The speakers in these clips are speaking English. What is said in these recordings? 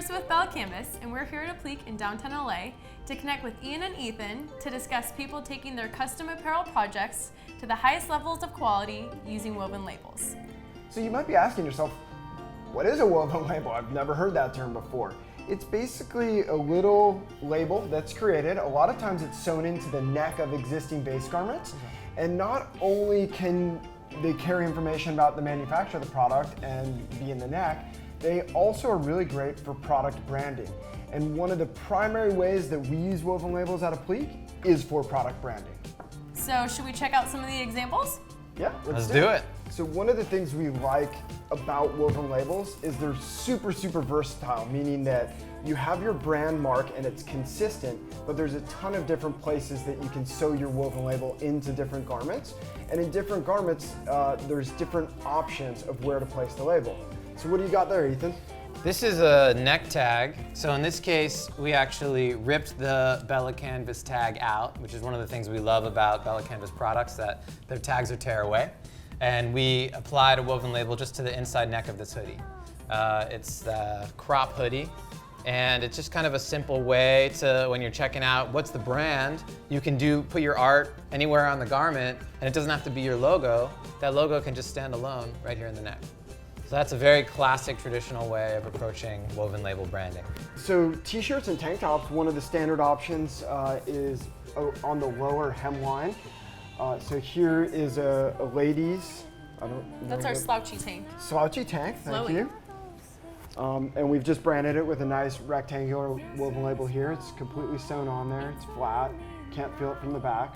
Marissa with BELLA+CANVAS, and we're here at Apliiq in downtown LA to connect with Ian and Ethan to discuss people taking their custom apparel projects to the highest levels of quality using woven labels. So you might be asking yourself, what is a woven label? I've never heard that term before. It's basically a little label that's created. A lot of times it's sewn into the neck of existing base garments. And not only can they carry information about the manufacturer of the product and be in the neck, they also are really great for product branding. And one of the primary ways that we use woven labels at Apliiq is for product branding. So should we check out some of the examples? Yeah, let's do it. So one of the things we like about woven labels is they're super versatile, meaning that you have your brand mark and it's consistent, but there's a ton of different places that you can sew your woven label into different garments. And in different garments, there's different options of where to place the label. So what do you got there, Ethan? This is a neck tag. So in this case, we actually ripped the BELLA+CANVAS tag out, which is one of the things we love about BELLA+CANVAS products, that their tags are tear away. And we applied a woven label just to the inside neck of this hoodie. It's the crop hoodie. And it's just kind of a simple way to, when you're checking out what's the brand, you can put your art anywhere on the garment, and it doesn't have to be your logo. That logo can just stand alone right here in the neck. So that's a very classic, traditional way of approaching woven label branding. So t-shirts and tank tops, one of the standard options is on the lower hemline. So here is a ladies, That's our slouchy tank. Slouchy tank, thank you. And we've just branded it with a nice rectangular woven label here. It's completely sewn on there, it's flat, can't feel it from the back.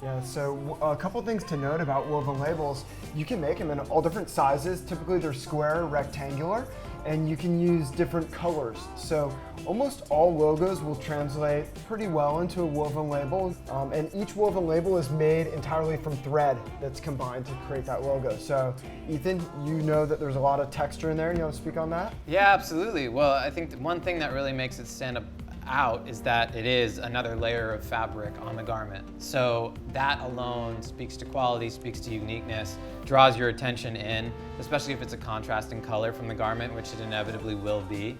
Yeah, so a couple things to note about woven labels. You can make them in all different sizes. Typically they're square, rectangular, and you can use different colors. So almost all logos will translate pretty well into a woven label. And each woven label is made entirely from thread that's combined to create that logo. So Ethan, you know that there's a lot of texture in there. You want to speak on that? Yeah, absolutely. Well, I think one thing that really makes it stand out is that it is another layer of fabric on the garment. So that alone speaks to quality, speaks to uniqueness, draws your attention in, especially if it's a contrasting color from the garment, which it inevitably will be.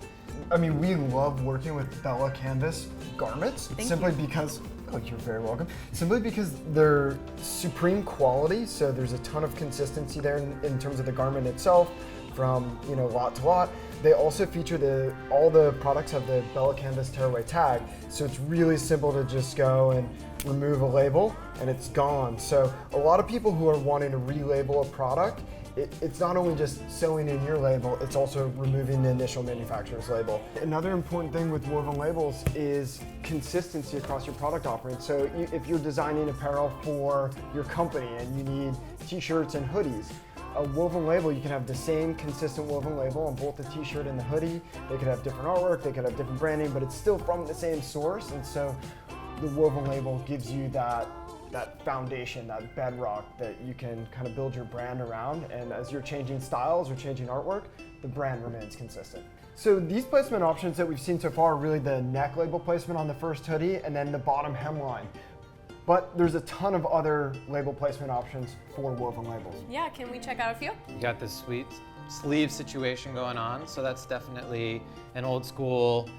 I mean, we love working with BELLA+CANVAS garments simply because, oh, you're very welcome. Simply because they're supreme quality, so there's a ton of consistency there in terms of the garment itself, from lot to lot. They also feature all the products have the BELLA+CANVAS tearaway tag, so it's really simple to just go and remove a label and it's gone. So a lot of people who are wanting to relabel a product, it's not only just sewing in your label, it's also removing the initial manufacturer's label. Another important thing with woven labels is consistency across your product offering. So if you're designing apparel for your company and you need t-shirts and hoodies, a woven label, you can have the same consistent woven label on both the t-shirt and the hoodie. They could have different artwork, they could have different branding, but it's still from the same source. And so the woven label gives you that foundation, that bedrock that you can kind of build your brand around. And as you're changing styles or changing artwork, the brand remains consistent. So these placement options that we've seen so far are really the neck label placement on the first hoodie and then the bottom hemline. But there's a ton of other label placement options for woven labels. Yeah, can we check out a few? You got this sweet sleeve situation going on, so that's definitely an old school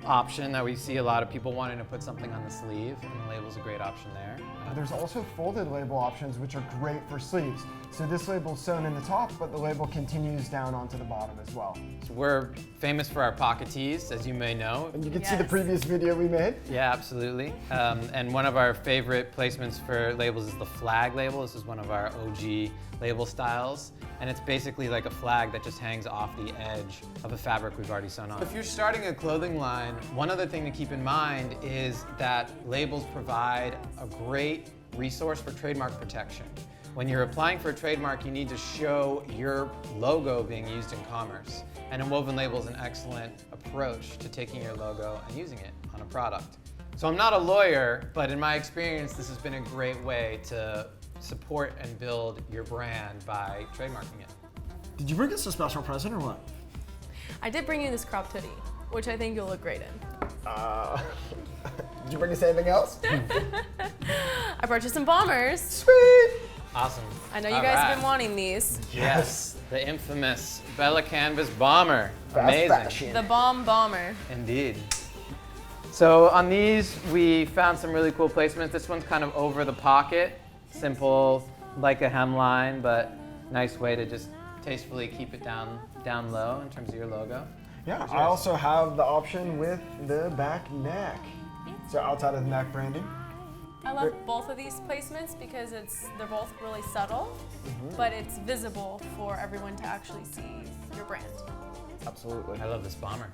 option that we see a lot of people wanting to put something on the sleeve, and the label's a great option there. There's also folded label options, which are great for sleeves. So this label's sewn in the top, but the label continues down onto the bottom as well. So we're famous for our pocket tees, as you may know. And you can see the previous video we made. Yeah, absolutely. And one of our favorite placements for labels is the flag label. This is one of our OG label styles. And it's basically like a flag that just hangs off the edge of a fabric we've already sewn on. If you're starting a clothing line, one other thing to keep in mind is that labels provide a great resource for trademark protection. When you're applying for a trademark, you need to show your logo being used in commerce. And a woven label is an excellent approach to taking your logo and using it on a product. So I'm not a lawyer, but in my experience, this has been a great way to support and build your brand by trademarking it. Did you bring us a special present or what? I did bring you this cropped hoodie, which I think you'll look great in. Did you bring us anything else? I brought you some bombers. Sweet! Awesome. I know you guys have been wanting these. Yes, the infamous BELLA+CANVAS bomber. Fast Amazing. fashion. The bomb bomber. Indeed. So on these, we found some really cool placements. This one's kind of over the pocket, simple, like a hemline, but nice way to just tastefully keep it down low in terms of your logo. Yeah, I also have the option with the back neck. So outside of the neck branding. I love both of these placements because they're both really subtle, but it's visible for everyone to actually see your brand. Absolutely. I love this bomber.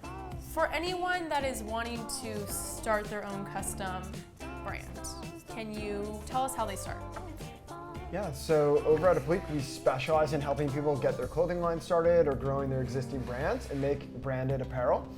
For anyone that is wanting to start their own custom brand, can you tell us how they start? Yeah, so over at Apliiq, we specialize in helping people get their clothing line started or growing their existing brands and make branded apparel.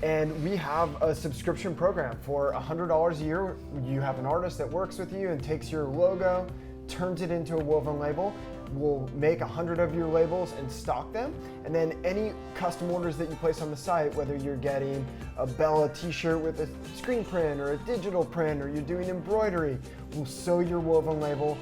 And we have a subscription program for $100 a year. You have an artist that works with you and takes your logo, turns it into a woven label. We'll make 100 of your labels and stock them. And then any custom orders that you place on the site, whether you're getting a Bella t-shirt with a screen print or a digital print, or you're doing embroidery, we'll sew your woven label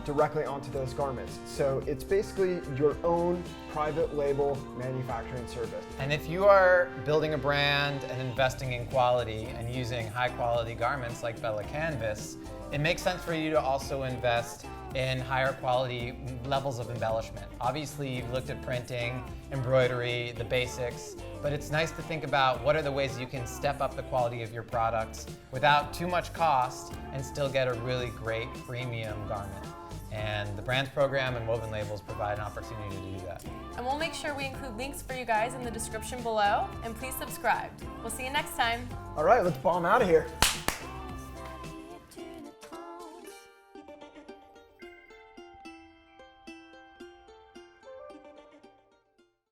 directly onto those garments. So it's basically your own private label manufacturing service. And if you are building a brand and investing in quality and using high quality garments like BELLA+CANVAS, it makes sense for you to also invest in higher quality levels of embellishment. Obviously, you've looked at printing, embroidery, the basics, but it's nice to think about what are the ways you can step up the quality of your products without too much cost and still get a really great premium garment. And the Brands program and Woven Labels provide an opportunity to do that. And we'll make sure we include links for you guys in the description below, and please subscribe. We'll see you next time. All right, let's bomb out of here.